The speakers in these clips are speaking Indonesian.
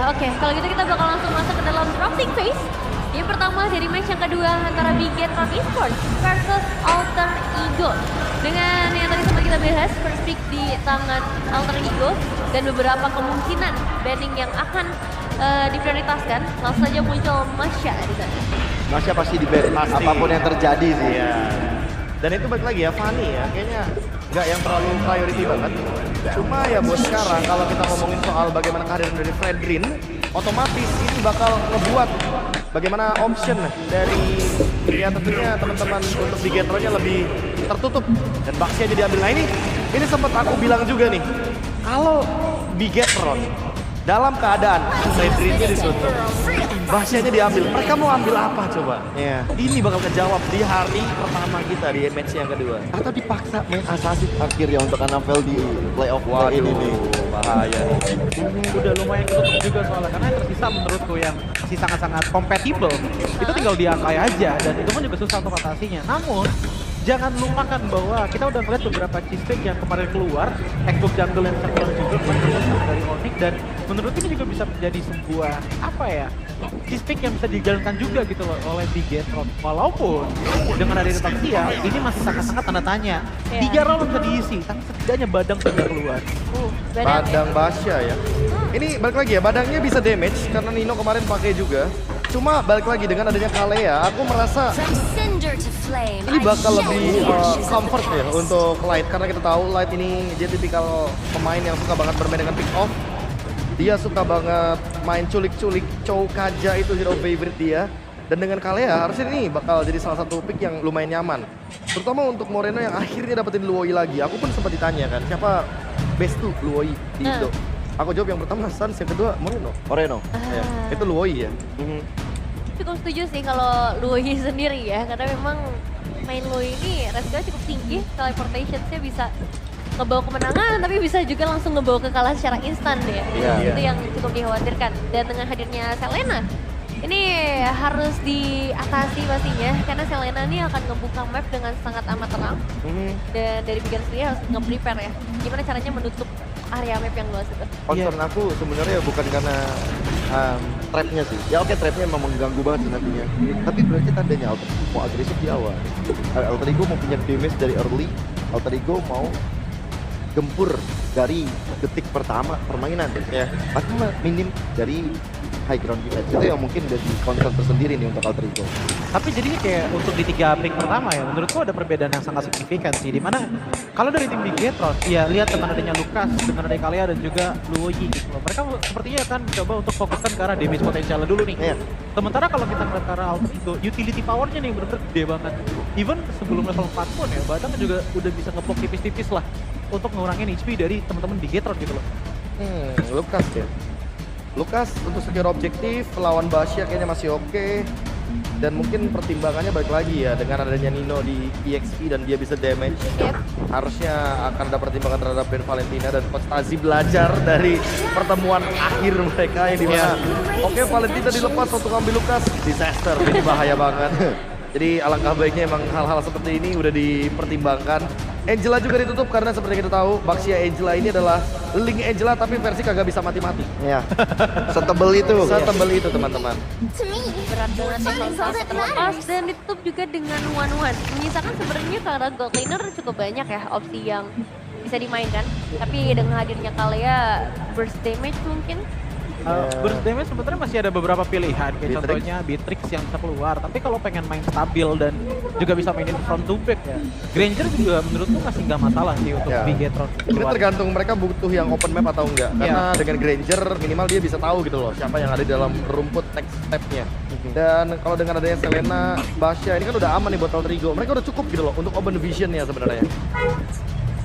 Oke, kalau gitu kita bakal langsung masuk ke dalam dropping phase. Yang pertama dari match yang kedua antara Bigetron Esports versus Alter Ego. Dengan yang tadi sempat kita bahas, first pick di tangan Alter Ego dan beberapa kemungkinan banning yang akan diprioritaskan. Langsung saja muncul Masya di sana. Masya pasti di-ban, apapun yang terjadi sih. Iya. Dan itu balik lagi ya, Fanny ya, kayaknya nggak yang terlalu priority banget. Cuma ya buat sekarang, kalau kita ngomongin soal bagaimana kehadiran dari Fredrin, otomatis ini bakal ngebuat bagaimana option dari ya tentunya teman-teman untuk Bigetronnya lebih tertutup dan Baxi aja diambil. Nah ini sempat aku bilang juga nih, kalau Bigetron dalam keadaan Fredrinnya ditutup, Baxi-nya diambil, mereka mau ambil apa coba? Iya. Ini bakal kejawab di hari pertama kita di match yang kedua. Atau dipaksa main Assassin akhirnya untuk NFL di playoff ini nih. Bahaya nih. Udah lumayan ketutup juga soalnya, karena yang tersisa menurutku yang masih sangat-sangat kompatibel itu tinggal diangkai aja, dan itu pun juga susah untuk atasinya. Namun jangan lupakan bahwa kita udah melihat beberapa cheese pick yang kemarin keluar, Xbox Jungle yang terkeluar juga kemarin dari Onyx, dan menurut ini juga bisa menjadi sebuah apa ya, cheese pick yang bisa dijalankan juga gitu loh oleh Bigetron. Walaupun dengan adanya Baxia ini masih sangat-sangat tanda tanya. 3 round bisa diisi, tapi setidaknya Badang sudah keluar. Badang Basya ya. Ini balik lagi ya, Badangnya bisa damage karena Nino kemarin pakai juga. Cuma balik lagi dengan adanya Kalea, aku merasa ini bakal lebih comfort ya untuk Light, karena kita tahu Light ini dia tipikal pemain yang suka banget bermain dengan pick off. Dia suka banget main culik-culik, Chow Kaja itu hero favorite dia. Dan dengan Kalea harusnya ini bakal jadi salah satu pick yang lumayan nyaman. Terutama untuk Moreno yang akhirnya dapetin Luoi lagi. Aku pun sempat ditanya kan, siapa best tuh Luoi di Indo? Aku jawab yang pertama Sans, yang kedua Moreno. Ya, itu Luoi ya. Tapi aku setuju sih kalau Luoi sendiri ya, karena memang main Luoi ini resikonya cukup tinggi, teleportationsnya bisa ngebawa kemenangan, tapi bisa juga langsung ngebawa kekalahan secara instan ya. Itu yang cukup dikhawatirkan. Dan dengan hadirnya Selena, ini harus diatasi pastinya, karena Selena ini akan ngebuka map dengan sangat amat tenang. Dan dari Bigetron sendiri harus nge-prepare ya, gimana caranya menutup area map yang luas itu. Concern aku sebenarnya bukan karena trapnya sih. Ya oke, trapnya memang mengganggu banget sih nantinya. Tapi berarti tandanya Alter Ego mau agresif di awal. Alter Ego mau punya damage dari early. Alter Ego mau gempur dari detik pertama permainan. Ya. Aku minim dari high ground defense. Itu yang mungkin jadi concern tersendiri nih untuk Alter Ego. Tapi jadinya kayak untuk di 3 pick pertama ya, menurutku ada perbedaan yang sangat signifikan sih. Dimana kalau dari tim Bigetron, ya lihat dengan adanya Lucas, dengan adanya Kalea dan juga Luoyi gitu loh. Mereka sepertinya akan mencoba untuk fokuskan ke arah damage potensialnya dulu nih. Sementara kalau kita ngeliat ke arah Alter Ego, utility powernya nih bener-bener gede banget. Even sebelum level 4 pun ya, Badang juga udah bisa ngeblok tipis-tipis lah untuk ngurangin HP dari teman-teman Bigetron gitu loh. Lucas ya. Lucas untuk secara objektif lawan Basya kayaknya masih oke. Dan mungkin pertimbangannya balik lagi ya, dengan adanya Nino di EXP dan dia bisa damage, harusnya akan ada pertimbangan terhadap Ben Valentina, dan Coach Tazi belajar dari pertemuan akhir mereka yang dimana oke, Valentina dilepas untuk ambil Lucas, disaster, ini bahaya banget. Jadi alangkah baiknya emang hal-hal seperti ini udah dipertimbangkan. Angela juga ditutup karena seperti kita tahu Baxia Angela ini adalah link Angela tapi versi kagak bisa mati-mati. Ya. Setebel itu. Setebel itu teman-teman. Berat banget ya kalau misalnya terlepas, dan ditutup juga dengan one-one. Menyisakan sebenarnya karena gold laner cukup banyak ya opsi yang bisa dimainkan. Tapi dengan hadirnya Kalea, burst damage mungkin. Burst damage sebenarnya masih ada beberapa pilihan, kayak contohnya Beatrix yang bisa keluar. Tapi kalau pengen main stabil dan juga bisa mainin front to back ya, Granger juga menurutku masih nggak masalah sih untuk Bigetron. Ini tergantung mereka butuh yang open map atau enggak. Karena dengan Granger minimal dia bisa tahu gitu loh siapa yang ada di dalam rumput next step-nya. Dan kalau dengan adanya Selena, Basya ini kan udah aman nih buat Alter Ego. Mereka udah cukup gitu loh untuk open vision ya sebenarnya.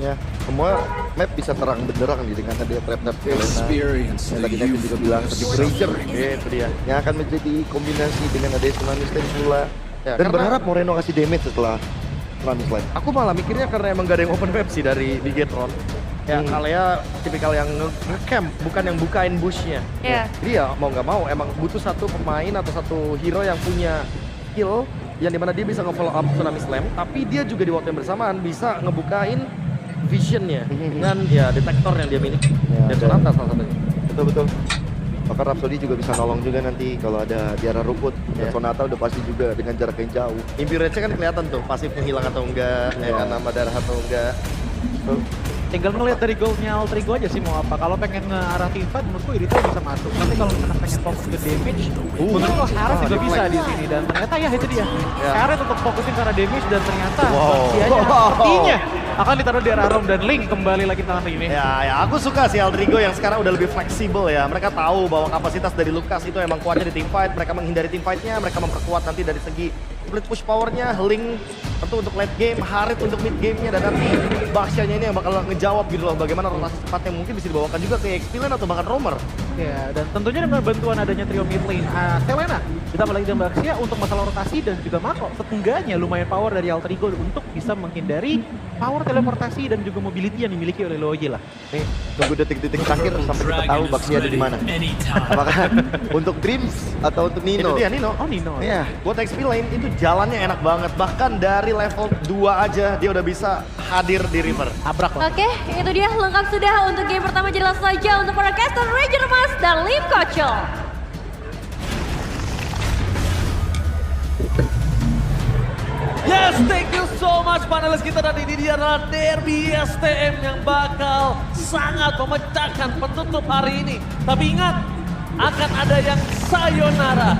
Ya, semua map bisa terang benderang nih dengan ada trap-trap Selena. Yang tadi Nevin juga bilang seperti Granger. Itu dia. Yang akan menjadi kombinasi dengan ada Tsunami Slam pula. Ya, Dan berharap Moreno kasih damage setelah Tsunami Slam. Aku malah mikirnya karena emang gak ada yang open map sih dari Bigetron. Ya Kalea tipikal yang nge-camp, bukan yang bukain bushnya. Jadi ya mau nggak mau emang butuh satu pemain atau satu hero yang punya skill yang dimana dia bisa nge-follow up Tsunami Slam, tapi dia juga di waktu yang bersamaan bisa ngebukain visionnya dengan ya detektor yang dia miliki. Dan Sonata salah satunya. Betul-betul. Bahkan Rhapsody juga bisa nolong juga nanti kalau ada di arah rumput. Dan Sonata udah pasti juga dengan jarak yang jauh. Impurity kan kelihatan tuh, pasifnya hilang atau enggak, ya kan, nambah darah atau enggak. So, Tinggal ngeliat dari goalnya Alter Ego aja sih mau apa. Kalau pengen nge-arah teamfight menurutku Irithel bisa masuk. Tapi kalau misalkan pengen fokus ke damage, menurutku Harith juga bisa di sini. Dan ternyata ya itu dia. Harith untuk fokusin ke arah damage dan ternyata dianya sepertinya akan ditaruh di arah Rom dan Link kembali lagi tangan ini. Ya, aku suka sih Alter Ego yang sekarang udah lebih fleksibel ya. Mereka tahu bahwa kapasitas dari Lucas itu emang kuatnya di teamfight. Mereka menghindari teamfightnya, mereka memperkuat nanti dari segi split push powernya, Link tentu untuk late game, Harith untuk mid gamenya, dan nanti Basyanya ini yang bakal ngejawab gitu loh bagaimana rotasi cepat yang mungkin bisa dibawakan juga ke XP Lane atau bahkan Roamer. Ya, dan tentunya dengan bantuan adanya trio mid lane Selena ditambah lagi dengan Baxia untuk masalah rotasi dan juga Mako, setengahnya lumayan power dari Alter Ego untuk bisa menghindari power teleportasi dan juga mobility yang dimiliki oleh Loyi lah. nih, tunggu detik-detik terakhir sampai kita tahu Baxi ada di mana. Apakah untuk Dreams atau untuk Nino? Itu dia Nino. Oh Nino. Iya. Buat XP Lane itu jalannya enak banget. Bahkan dari level 2 aja dia udah bisa hadir di River. Abrak lah. Oke, itu dia lengkap sudah untuk game pertama. Jelas saja untuk para caster Ranger Mas dan Lim Kocok. Yes, thank you so much panelis kita, dan ini dia adalah derby STM yang bakal sangat memecahkan penutup hari ini. Tapi ingat, akan ada yang sayonara.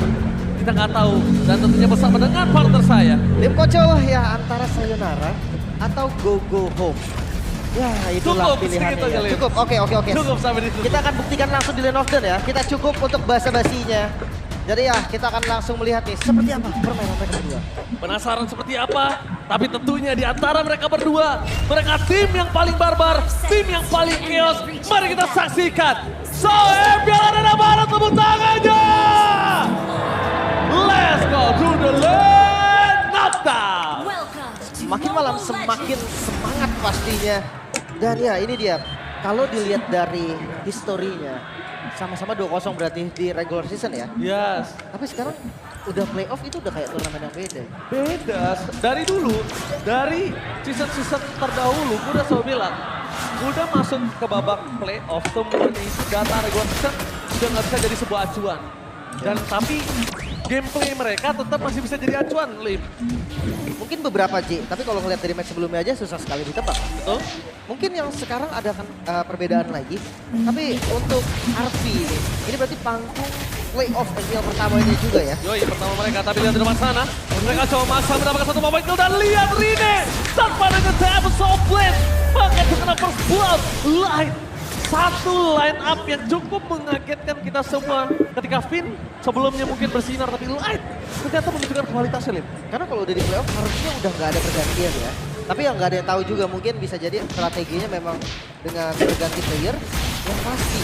Kita nggak tahu, dan tentunya bersama dengan partner saya. Lim Kocok ya antara sayonara atau go home. Ya itulah Cukup pilihannya segitu aja, ya. Lim. Cukup, oke. Cukup sampai di situ. Kita akan buktikan langsung di Lane of Dawn ya. Kita cukup untuk basa-basinya. Jadi ya kita akan langsung melihat nih seperti apa permainan mereka berdua. Penasaran seperti apa? Tapi tentunya di antara mereka berdua, mereka tim yang paling barbar, tim yang paling chaos. Mari kita saksikan. So, Piala Arena Barat, tepuk tangannya! Let's go to the lane knockdown! Semakin malam semakin semangat pastinya. Dan ya ini dia. Kalau dilihat dari historinya, sama-sama 2-0 berarti di regular season ya. Yes. Tapi sekarang udah playoff itu udah kayak turnamen yang beda. Beda. Dari dulu, dari season-season terdahulu, gue udah selalu bilang, udah masuk ke babak playoff, semua nih data regular season udah nggak bisa jadi sebuah acuan. Dan tapi gameplay mereka tetap masih bisa jadi acuan, Lim. Mungkin beberapa J, tapi kalau ngeliat dari match sebelumnya aja susah sekali ditebak. Betul? Mungkin yang sekarang ada kan perbedaan lagi. Tapi untuk RV ini berarti panggung playoff MPL pertama ini juga ya. Yoi, pertama mereka, tapi lihat di depan sana. Mereka coba masang mendapatkan satu moment kill, dan lihat Rine tanpa dengan tap soft blade. Bahkan terkena first blood light. Satu line up yang cukup mengagetkan kita semua. Ketika Finn sebelumnya mungkin bersinar, tapi Light ternyata menunjukkan kualitasnya, Lim. Karena kalau udah di playoff harusnya udah nggak ada pergantian ya. Tapi yang nggak ada yang tahu juga mungkin bisa jadi strateginya memang dengan berganti player yang pasti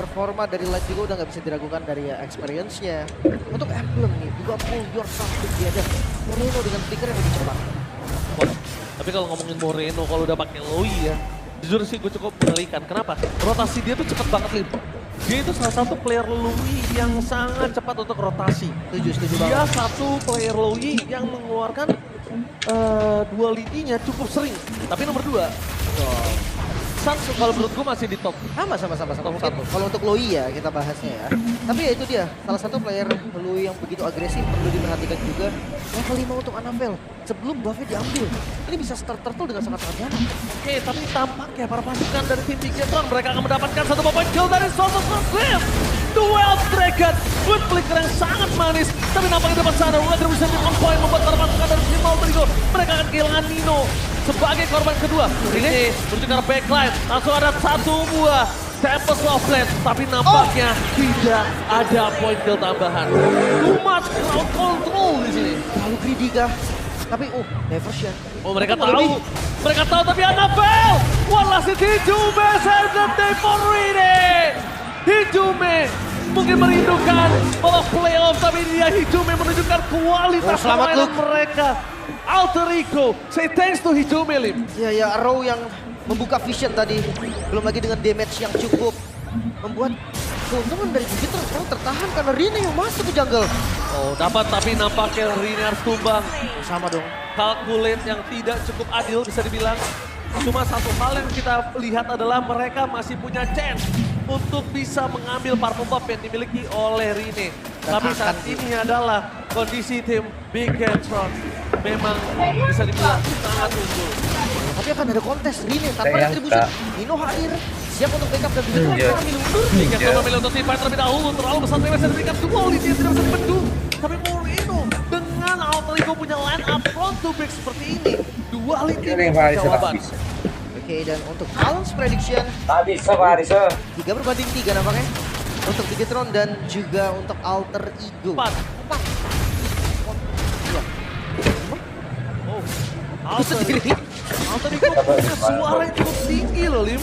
performa dari Light juga udah nggak bisa diragukan dari experience-nya. Untuk Emblem nih, juga pull yourself to dia ada Moreno dengan flicker yang lebih cepat. Wah, tapi kalau ngomongin Moreno, kalau udah pakai Loi ya, jujur sih gue cukup mengerikan. Kenapa? Rotasi dia tuh cepet banget, Lim. Dia itu salah satu player Loi yang sangat cepat untuk rotasi. Setuju Dia banget. satu player Loi yang mengeluarkan dua lininya cukup sering. Tapi nomor 2, Sun kalau menurut gue masih di top. Sama. Nomor Mungkin 1. kalau untuk Loi ya kita bahasnya ya. Tapi ya itu dia, salah satu player Loi yang begitu agresif perlu diperhatikan juga. Level 5 untuk Annabelle sebelum buffnya diambil. Ini bisa start turtle dengan sangat-sangat nyaman. Oke, tapi tampaknya para pasukan dari tim Bigetron mereka akan mendapatkan satu point kill dari Sosos Muslim. Duel Dragon with flicker yang sangat manis. Tapi nampaknya di depan sana, Weather bisa on point membuat para pasukan dari tim Alter Ego. Mereka akan kehilangan Nino sebagai korban kedua. Ini menuju ke arah backline, langsung ada satu buah Tempest of Blade, tapi nampaknya tidak ada point kill tambahan. Too much crowd control di sini. Terlalu greedy kah? Tapi never share. Oh, mereka Itu tahu. lebih. Mereka tahu, tapi Annabelle! One last hit, Hijume saves the day for Rine! Hijume mungkin merindukan babak playoff, tapi dia Hijume menunjukkan kualitas selamat, permainan Luke. mereka. Alter Ego, say thanks to Hijume, Lim. Ya Arrow yang membuka vision tadi. Belum lagi dengan damage yang cukup. Membuat keuntungan dari Jupiter sekarang tertahan karena Rine yang masuk ke jungle. Oh, dapat, tapi nampaknya Rine harus tumbang. Sama dong. Calculate yang tidak cukup adil bisa dibilang. Cuma satu hal yang kita lihat adalah mereka masih punya chance untuk bisa mengambil purple buff yang dimiliki oleh Rine. Tapi saat ini adalah kondisi tim Big Gatron memang bisa dibilang sangat unggul. Tapi akan ada kontes Rine tanpa retribution. Nino hadir, siap untuk backup dan begitu mereka milih mundur. Big Gatron memilih untuk teamfight terlebih dahulu, terlalu besar damage yang diberikan duality yang tidak bisa dibendung. Tapi Moreno dengan Alter Ego punya line up front to back seperti ini, duality jawaban. Oke, dan untuk balance prediction Tak bisa Pak Arisa. 3-3 nampaknya untuk Bigetron dan juga untuk Alter Ego. 4. Iya. Oh, Itu sendiri. Alter Ego punya suara yang cukup tinggi loh, Lim.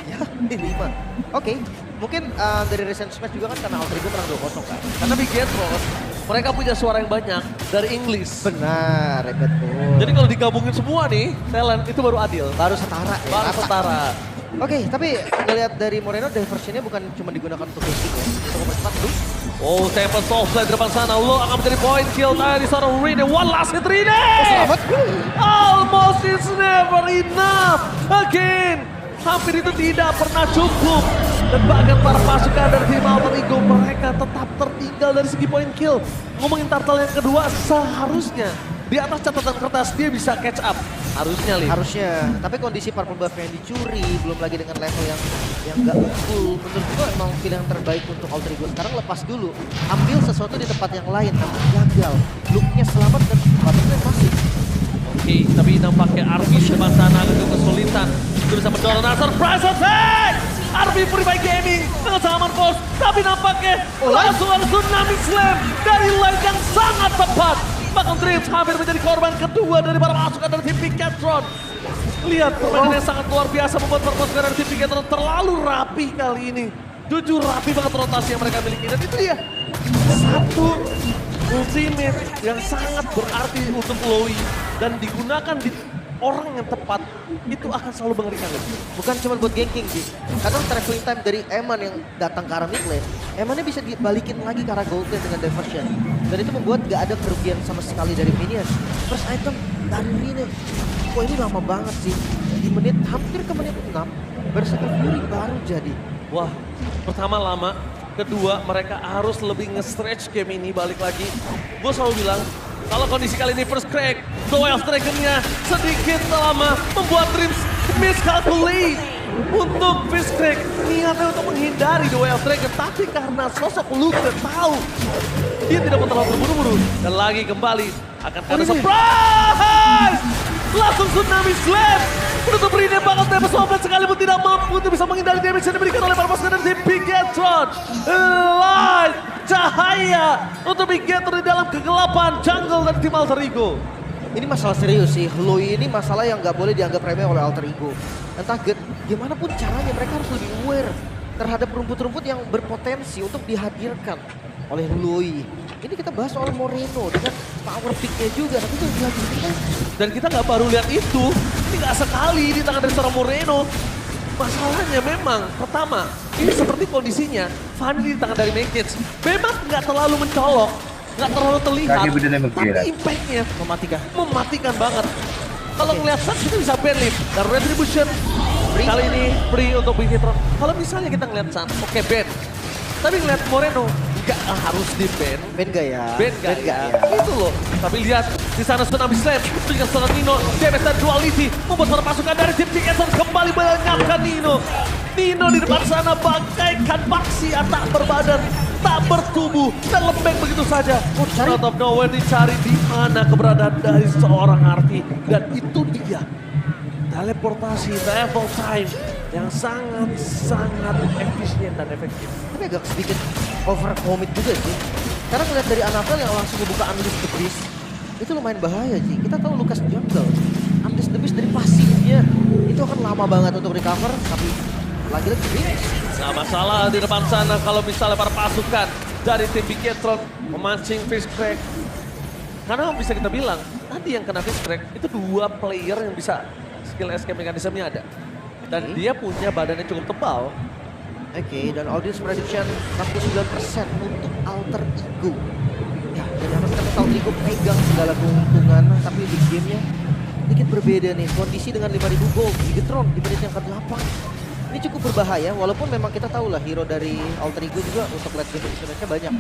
Ya, 5. Oke, mungkin dari recent match juga kan karena Alter Ego menang 2-0 kan. Karena Big Gatron, mereka punya suara yang banyak dari English. Benar, betul. Jadi kalau digabungin semua nih, talent itu baru adil. baru setara ya. Baru rata. setara. Oke, tapi ngelihat dari Moreno diversionnya bukan cuma digunakan untuk basic ya. Untuk mempercepat dulu. Oh, Tempest Soulfly di depan sana. Lo akan menjadi point kill tadi di seorang Rine. One last hit Rine! Selamat. Almost is never enough. Again. Hampir itu tidak pernah cukup. Dan bahkan para pasukan dari tim Alter Ego mereka tetap tertinggal dari segi point kill. Ngomongin turtle yang kedua, seharusnya di atas catatan kertas dia bisa catch up. Harusnya, Lim. Harusnya, tapi kondisi purple buff yang dicuri, belum lagi dengan level yang nggak unggul. Menurut gua emang pilihan terbaik untuk Alter Ego. Sekarang lepas dulu, ambil sesuatu di tempat yang lain, tapi gagal. Looknya selamat dan baterainya masih. Oke, tapi nampaknya Arby di depan sana agak kesulitan. Itu bisa mendorong surprise attack! Arby Purify Gaming dengan Salman Force, tapi nampaknya langsung ada Tsunami Slam dari line yang sangat tepat. Bahkan Dreams hampir menjadi korban kedua dari para pasukan dari tim Big Gatron. Lihat permainan yang sangat luar biasa membuat pasukan dari tim Big Gatron terlalu rapi kali ini. Jujur rapi banget rotasi yang mereka miliki. Dan itu dia, satu ultimate yang sangat berarti untuk Lowy dan digunakan di orang yang tepat, itu akan selalu mengerikan. Bukan cuma buat ganking sih. Kadang traveling time dari Eman yang datang ke arah mid lane, Emannya bisa dibalikin lagi ke arah gold lane dengan diversion. Dan itu membuat gak ada kerugian sama sekali dari minions. First item dari Rine. Wah ini lama banget sih. Di menit, hampir ke menit 6, Berserker Fury baru jadi. Wah, pertama lama, kedua mereka harus lebih nge-stretch game ini balik lagi. Gue selalu bilang, kalau kondisi kali ini first crack, Duel Dragon-nya sedikit lama membuat Dreams miscalculate untuk first crack. Niatnya untuk menghindari Duel Dragon, tapi karena sosok Luke tahu dia tidak mau terlalu berburu-buru. Dan lagi kembali akan ada surprise! Langsung Tsunami Slam! Menutup Rine banget Tempest Soulfly sekalipun tidak mampu untuk bisa menghindari damage yang diberikan oleh para pasukan dari Big Gatron. Light cahaya untuk Big Gatron di dalam kegelapan jungle dari tim Alter Ego. Ini masalah serius sih, Lowy ini masalah yang nggak boleh dianggap remeh oleh Alter Ego. Entah gimana pun caranya mereka harus lebih aware terhadap rumput-rumput yang berpotensi untuk dihadirkan oleh Lowy. Ini kita bahas soal Moreno dengan power pick-nya juga, tapi itu lagi. Dan kita nggak baru lihat itu, ini nggak sekali di tangan dari seorang Moreno. Masalahnya memang, pertama, ini seperti kondisinya, Fanny di tangan dari Makic. Memang nggak terlalu mencolok, nggak terlalu terlihat, tapi impact-nya mematikan banget. Kalau ngeliat Suns itu bisa ban Lim, dan Retribution kali ini free untuk Big Gatron. Kalau misalnya kita ngeliat Suns, oke ban. Tapi ngeliat Moreno, nggak harus di ban. Ben gak ya? Ben gak ya? Itu loh. Tapi lihat di sana Tsunami Slam, itu juga seorang Nino, damage dan duality membuat para pasukan dari tim Big Gatron kembali melenyapkan Nino. Nino di depan sana bagaikan baksia tak berbadan, tak bertubuh dan lembek begitu saja. Out of nowhere dicari di mana keberadaan dari seorang Arti, dan itu dia teleportasi level time yang sangat efisien dan efektif. Tapi agak sedikit overcommit juga sih. Karena ngeliat dari Annabelle yang langsung membuka Unleash the Beast, itu lumayan bahaya sih. Kita tahu Lucas jungle, Unleash the Beast dari pasifnya itu akan lama banget untuk recover, tapi lagi-lagi Dreams. Nggak masalah di depan sana kalau misalnya para pasukan dari tim Big Gatron memancing Fish Crack. Karena bisa kita bilang, tadi yang kena Fish Crack itu dua player yang bisa skill escape mekanismenya ada. Dan dia punya badan yang cukup tebal. Oke, dan audience prediction 69% untuk Alter Ego. Ya, jadi harus kata Alter Ego pegang segala keuntungan, tapi di gamenya sedikit berbeda nih. Kondisi dengan 5.000 gold, Bigetron di menit yang ke-8. Ini cukup berbahaya, walaupun memang kita tahu lah hero dari Alter Ego juga untuk late game instrumennya banyak.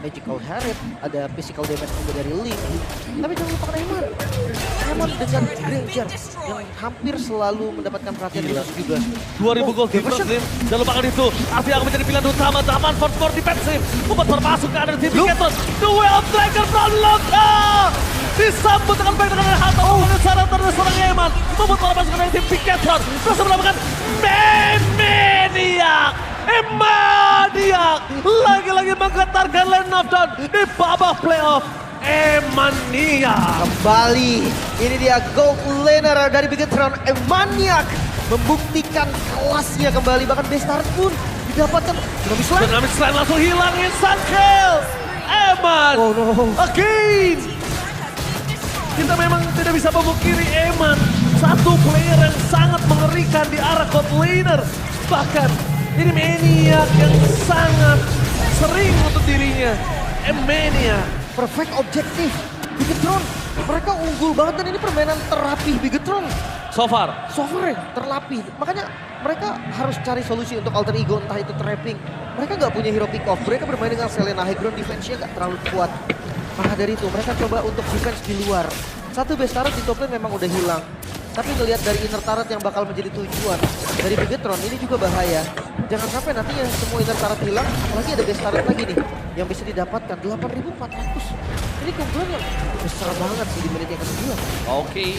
Magical Harriet, ada physical damage juga dari Lee. Tapi jangan lupakan Eman. Eman dengan Granger yang hampir selalu mendapatkan perhatian di musuh juga. 2000 gold difference, Lim. Jangan lupakan itu. Arti akan menjadi pilihan utama. Zaman for score defensif. Membuat masuk ke ada tim Picator. Duel of Dragon from Loka. Disambut dengan baik dengan Hatta. Mengenai sarang terhadap seorang Eman. Membuat masuk ke tim Picator. Berhasil mendapatkan Maniac. Emaniac. Lagi-lagi menggetarkan Land of Dawn di babak playoff. Emaniac. Kembali, ini dia gold laner dari Bigetron, Emaniac. Membuktikan kelasnya kembali, bahkan best start pun didapatkan. Dynamic Slam. Dynamic Slam langsung hilang, instant kill. Eman. Oh no. Again. Kita memang tidak bisa memungkiri Eman. Satu player yang sangat mengerikan di arah top laner. Bahkan ini Maniac yang sangat sering untuk dirinya. Emania. Perfect objektif. Bigetron, mereka unggul banget dan ini permainan terapih Bigetron. So far. So far ya, terlapih. Makanya mereka harus cari solusi untuk alter ego, entah itu trapping. Mereka nggak punya hero pick off. Mereka bermain dengan Selena, high ground defense-nya nggak terlalu kuat. Maka dari itu mereka coba untuk defense di luar. Satu base turret di top lane memang udah hilang. Tapi ngelihat dari inner turret yang bakal menjadi tujuan dari Bigetron ini juga bahaya. Jangan sampai nantinya semua inner turret hilang, apalagi ada base turret lagi nih yang bisa didapatkan 8.400. Ini keunggulan yang besar banget sih di menit yang kedua. Oke,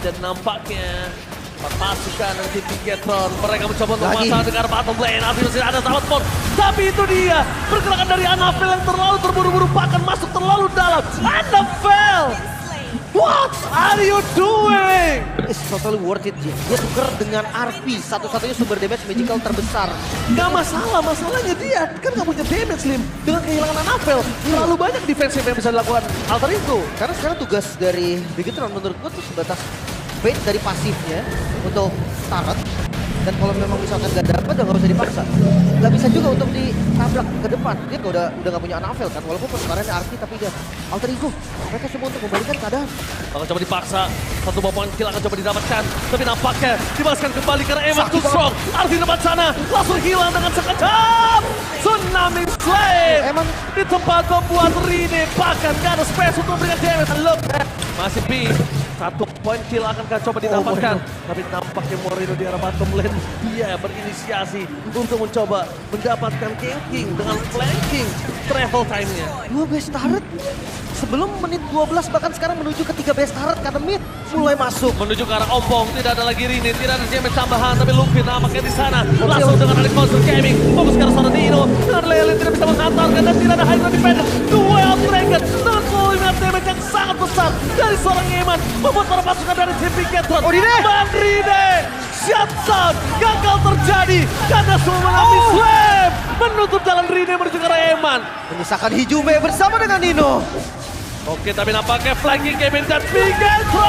dan nampaknya pasukan dari tim Bigetron mereka mencoba untuk Lagi. masuk dengan bottom lane. Tapi masih ada sahabat Pon. Tapi itu dia pergerakan dari Annabelle yang terlalu terburu-buru, bahkan masuk terlalu dalam. Annabelle! What are you doing? It's totally worth it, Jin. Dia tuker dengan RP, satu-satunya sumber damage magical terbesar. Gak masalah, masalahnya dia kan gak punya damage, Lim. Dengan kehilangan Annabelle, terlalu banyak defensif yang bisa dilakukan Alter Ego. Karena sekarang tugas dari Bigetron menurut gue tuh sebatas bait dari pasifnya untuk turret. Dan kalau memang misalkan gak dapat, udah gak usah dipaksa. Gak bisa juga untuk ditabrak ke depan. Dia udah gak punya Annabelle kan, walaupun persebarannya RP tapi dia Alter Ego. Mereka semua untuk membalikan keadaan. Akan coba dipaksa, satu poin kill akan coba didapatkan. Tapi nampaknya dibalaskan kembali karena Eman too strong. Arti depan sana, langsung hilang dengan sekejap. Tsunami Slave Eman di tempat membuat Rine. Bahkan gak ada space untuk memberikan damage. Look, masih B. Satu poin kill akan coba didapatkan. Tapi nampaknya Moreno di arah bottom lane. Dia berinisiasi untuk mencoba mendapatkan ganking dengan flanking travel time-nya. dua base turret sebelum menit 12 bahkan sekarang menuju ke 3 base turret karena mid mulai masuk. Menuju ke arah Ompong, tidak ada lagi Rine, tidak ada damage tambahan, tapi Luffy nampaknya di sana. Langsung dengan ada Monster Gaming, fokus ke arah sana Dino. Dengan Lele tidak bisa menghantarkan dan tidak ada high ground defender. Duel of Dragon dengan volume damage yang sangat besar dari seorang Eman. Membuat para pasukan dari tim Bigetron. Man Rine, shutdown, gagal terjadi karena semua mengalami slam. Menutup jalan Rine menuju ke arah Eman. Menyisakan Hijume bersama dengan Nino. Oke, tapi nampaknya flanking Kevin dan Bigetron